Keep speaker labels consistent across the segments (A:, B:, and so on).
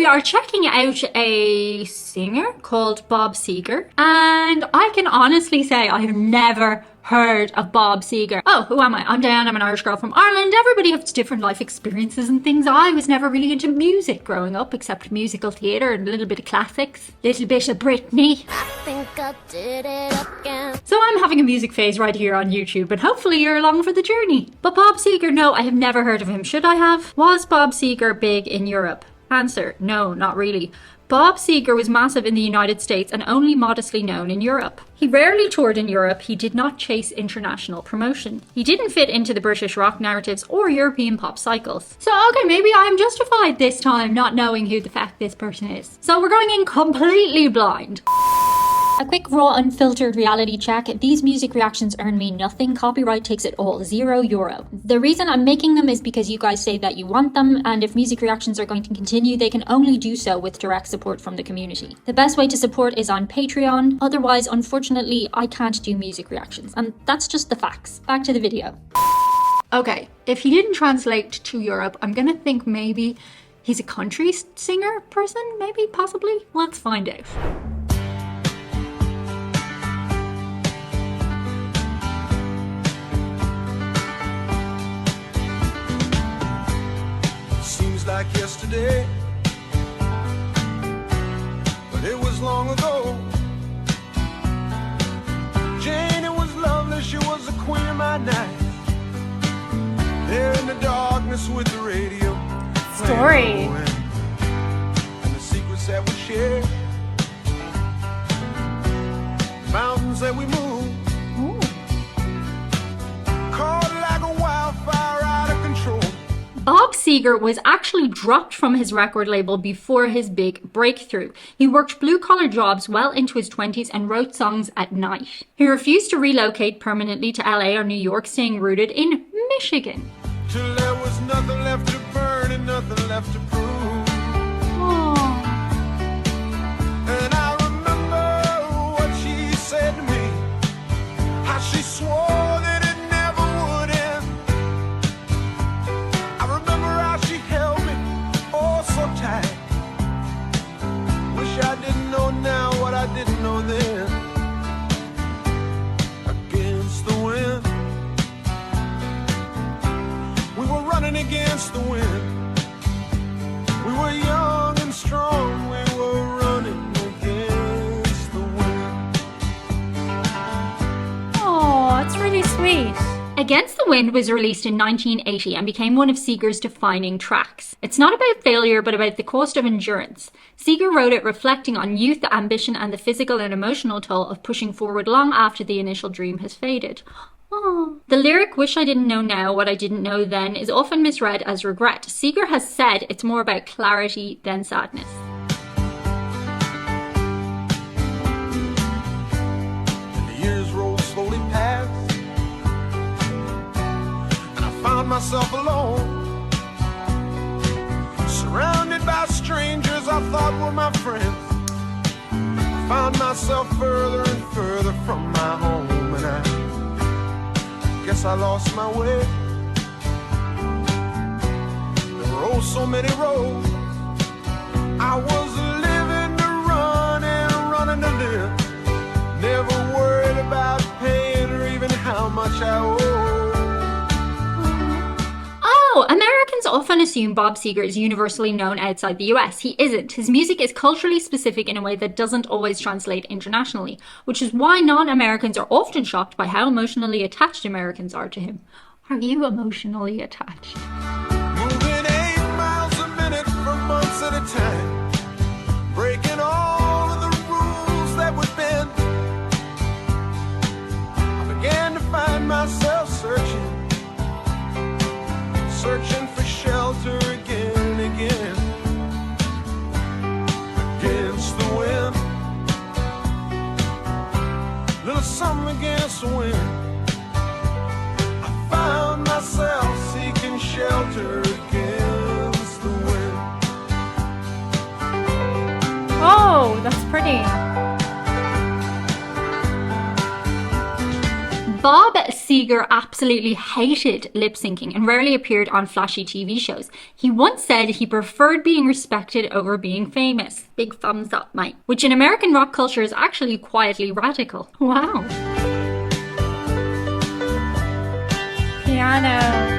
A: are checking out a singer called Bob Seger, and I can honestly say I have never heard of Bob Seger. Oh, who am I? I'm Diane, I'm an Irish girl from Ireland. Everybody has different life experiences and things. I was never really into music growing up, except musical theatre and a little bit of classics, little bit of Britney. I think I did it again. So I'm having a music phase right here on YouTube, and hopefully you're along for the journey. But Bob Seger, no, I have never heard of him. Should I have? Was Bob Seger big in Europe? Answer, no, not really. Bob Seger was massive in the United States and only modestly known in Europe. He rarely toured in Europe. He did not chase international promotion. He didn't fit into the British rock narratives or European pop cycles. So okay, maybe I'm justified this time not knowing who the fuck this person is. So we're going in completely blind. A quick raw unfiltered reality check. These music reactions earn me nothing. Copyright takes it all, €0. The reason I'm making them is because you guys say that you want them, and if music reactions are going to continue, they can only do so with direct support from the community. The best way to support is on Patreon. Otherwise, unfortunately, I can't do music reactions, and that's just the facts. Back to the video. Okay, if he didn't translate to Europe, I'm gonna think maybe he's a country singer person, maybe, possibly. Let's find out.
B: Like yesterday, but it was long ago. Jane, it was lovely, she was the queen of my night. There in the darkness with the radio
C: story
B: and the secrets that we share, the mountains that we move.
C: Ooh.
B: Caught like a wildfire out of control.
A: Bob Seger was actually dropped from his record label before his big breakthrough. He worked blue-collar jobs well into his 20s and wrote songs at night. He refused to relocate permanently to LA or New York, staying rooted in Michigan.
B: Till there was nothing left to burn and nothing left to prove.
A: Aww.
B: And I remember what she said to me, how she swore that it never would end. I remember how she held me oh so tight. Wish I didn't know now what I didn't know then. Against the wind, we were running against the wind. We were young and strong, we were running against the wind.
C: Oh, it's really sweet.
A: Against the Wind was released in 1980 and became one of Seger's defining tracks. It's not about failure, but about the cost of endurance. Seger wrote it reflecting on youth, ambition, and the physical and emotional toll of pushing forward long after the initial dream has faded. Aww. The lyric, "Wish I didn't know now what I didn't know then," is often misread as regret. Seger has said it's more about clarity than sadness.
B: And the years rolled slowly past, and I found myself alone, surrounded by strangers I thought were my friends. I found myself further and further from my home, and I guess I lost my way. There were oh so many roads. I was living to run and running to live. Never worried about paying or even how much I owe.
A: Oh, Americans often assume Bob Seger is universally known outside the US. He isn't. His music is culturally specific in a way that doesn't always translate internationally, which is why non-Americans are often shocked by how emotionally attached Americans are to him. Are you emotionally attached?
B: Moving 8 miles a minute for months at a time, breaking all of the rules that would bend. I began to find myself searching for shelter again and again. Against the wind, little something against the wind. I found myself seeking shelter against the wind.
C: Oh, that's pretty.
A: Bob Seger absolutely hated lip syncing and rarely appeared on flashy TV shows. He once said he preferred being respected over being famous. Big thumbs up, mate. Which in American rock culture is actually quietly radical. Wow.
C: Piano.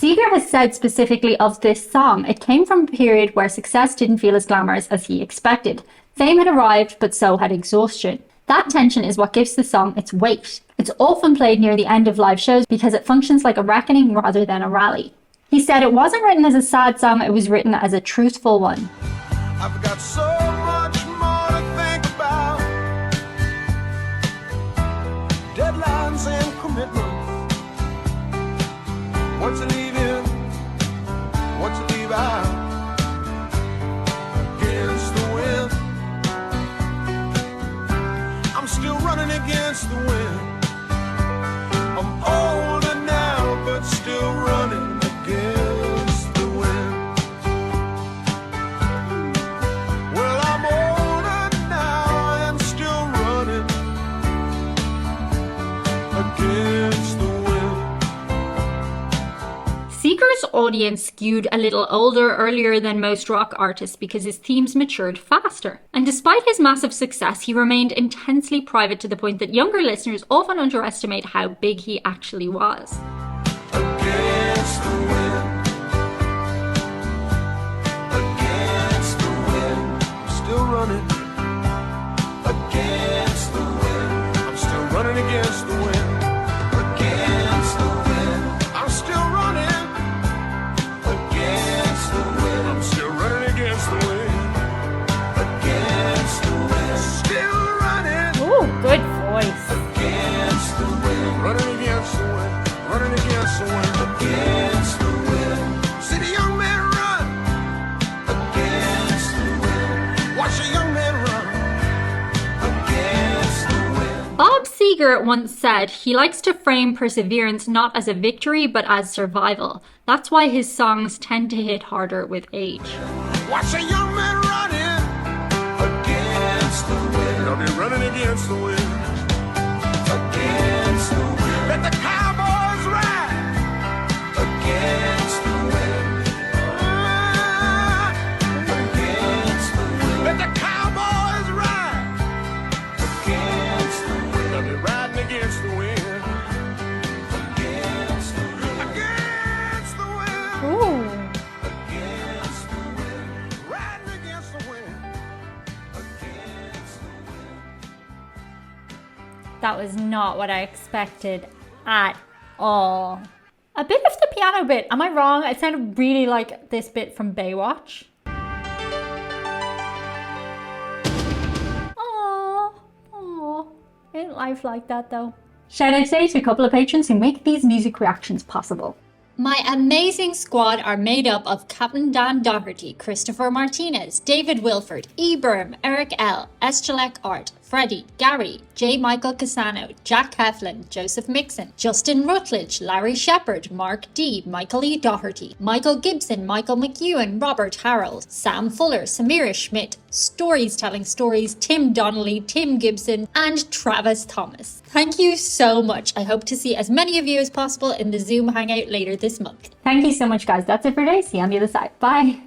A: Seger has said specifically of this song, it came from a period where success didn't feel as glamorous as he expected. Fame had arrived, but so had exhaustion. That tension is what gives the song its weight. It's often played near the end of live shows because it functions like a reckoning rather than a rally. He said it wasn't written as a sad song, it was written as a truthful one.
B: I've got so much more to think about. Deadlines and commitments. What to leave in, what to leave out. Against the wind, I'm still running against the wind. I'm older now, but still running against the wind. Well, I'm older now and still running against the wind.
A: Seger's audience skewed a little older earlier than most rock artists because his themes matured faster. And despite his massive success, he remained intensely private to the point that younger listeners often underestimate how big he actually was.
B: Against the wind, against the wind, I'm still running. Against the wind, I'm still running against the wind. Against the wind, I'm still running. Against the wind, I'm still running against the wind. Against the wind, still running.
C: Ooh, good voice.
B: Against the wind, running against the wind, running against the wind, against the wind. See the young man run against the wind. Watch the young man run against the wind.
A: Bob Seger once said he likes to frame perseverance not as a victory but as survival. That's why his songs tend to hit harder with age.
B: Watch a young man running against the wind. I'll be running against the wind. Against the wind. Let the cowboys ride against the wind. Against the wind. Let the cowboys ride against the wind. I'll be riding against the wind. Against the wind. Against the wind.
C: Ooh.
B: Against the wind. Riding against the wind. Against the wind.
C: That was not what I expected at all. A bit of the piano bit, am I wrong? It sounded really like this bit from Baywatch. Aww. Ain't life like that though?
A: Shout out today to a couple of patrons who make these music reactions possible. My amazing squad are made up of Captain Dan Doherty, Christopher Martinez, David Wilford, E. Berm, Eric L., Estrelec Art, Freddie, Gary, J. Michael Casano, Jack Heflin, Joseph Mixon, Justin Rutledge, Larry Shepard, Mark D., Michael E. Doherty, Michael Gibson, Michael McEwen, Robert Harold, Sam Fuller, Samira Schmidt, Stories Telling Stories, Tim Donnelly, Tim Gibson, and Travis Thomas. Thank you so much. I hope to see as many of you as possible in the Zoom Hangout later this month. Thank you so much, guys. That's it for today. See you on the other side. Bye.